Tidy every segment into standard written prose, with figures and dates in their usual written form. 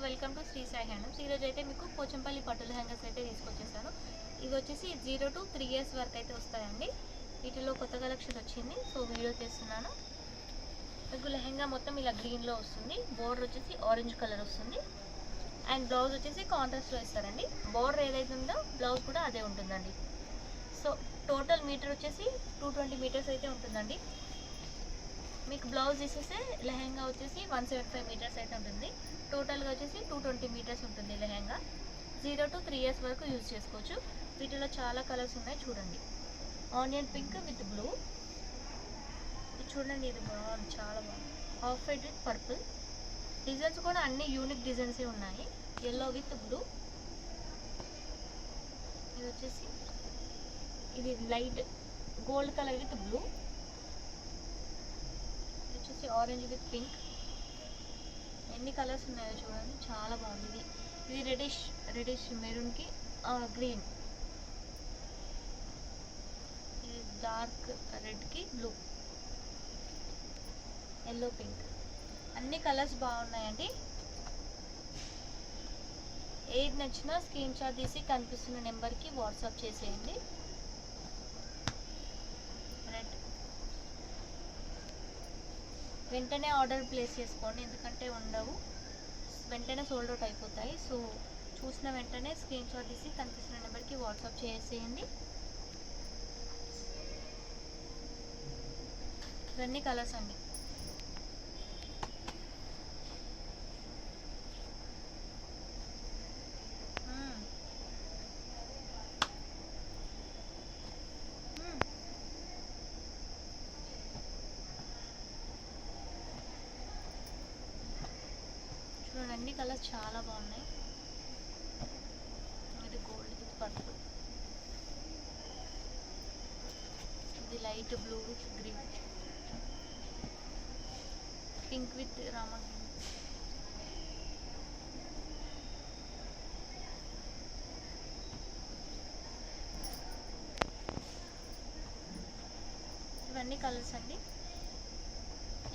Welcome to Shri Sai handlooms. ఈరోజు అయితే మీకు పోచంపల్లి పట్టు లెహంగాస్ అయితే తీసుకొచ్చేసాను. ఇది వచ్చేసి 0 to 3 years వరకు అయితే వస్తాయండి. వీటిలో కొత్త కలెక్షన్ వచ్చింది, సో వీడియో చేస్తున్నాను. మీకు లెహంగా మొత్తం ఇలా గ్రీన్లో వస్తుంది, బోర్డర్ వచ్చేసి ఆరెంజ్ కలర్ వస్తుంది అండ్ బ్లౌజ్ వచ్చేసి కాంట్రాస్ట్లో ఇస్తారండి. బోర్డర్ ఏదైతే ఉందో బ్లౌజ్ కూడా అదే ఉంటుందండి. సో టోటల్ మీటర్ వచ్చేసి 220 మీటర్స్ అయితే ఉంటుందండి. మీకు బ్లౌజ్ తీసేస్తే లెహంగా వచ్చేసి 175 మీటర్స్ అయితే ఉంటుంది. టోటల్గా వచ్చేసి 220 మీటర్స్ ఉంటుంది లెహంగా. 0 to 3 years వరకు యూజ్ చేసుకోవచ్చు. వీటిలో చాలా కలర్స్ ఉన్నాయి, చూడండి. ఆనియన్ పింక్ విత్ బ్లూ, ఇది చూడండి, ఇది బాగుంది, చాలా బాగుంది. Off white with purple. Designs కూడా అన్ని యూనిక్ డిజైన్సే ఉన్నాయి. ఎల్లో విత్ బ్లూ, ఇది వచ్చేసి ఇది light gold colour with blue, వచ్చేసి ఆరెంజ్ విత్ పింక్. ఎన్ని కలర్స్ ఉన్నాయో చూడండి, చాలా బాగుంది. ఇది రెడిష్ మెరూన్కి గ్రీన్, ఇది డార్క్ రెడ్కి బ్లూ, ఎల్లో పింక్. అన్ని కలర్స్ బాగున్నాయండి. ఏది నచ్చినా స్క్రీన్ షాట్ తీసి కనిపిస్తున్న నెంబర్కి వాట్సాప్ చేసేయండి. రెడ్ వెంటనే ఆర్డర్ ప్లేస్ చేసుకోండి, ఎందుకంటే ఉండవు, వెంటనే సోల్డ్ అవుట్ అయిపోతాయి. సో చూసిన వెంటనే స్క్రీన్ షాట్ తీసి కనిపిస్తున్న నెంబర్కి వాట్సాప్ చేసేయండి. ఇవన్నీ కలర్స్ అండి. అన్ని కలర్స్ చాలా బాగున్నాయి. ఇది గోల్డ్ విత్ పర్పుల్, ఇది light blue with green, pink with Rama green, ఇవన్నీ కలర్స్ అండి.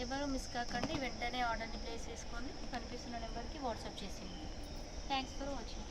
ఎవరు మిస్ కాకండి, వెంటనే ఆర్డర్ని ప్లేస్ చేసుకొని కనిపిస్తున్న నెంబర్కి వాట్సాప్ చేసేయండి. Thanks for watching.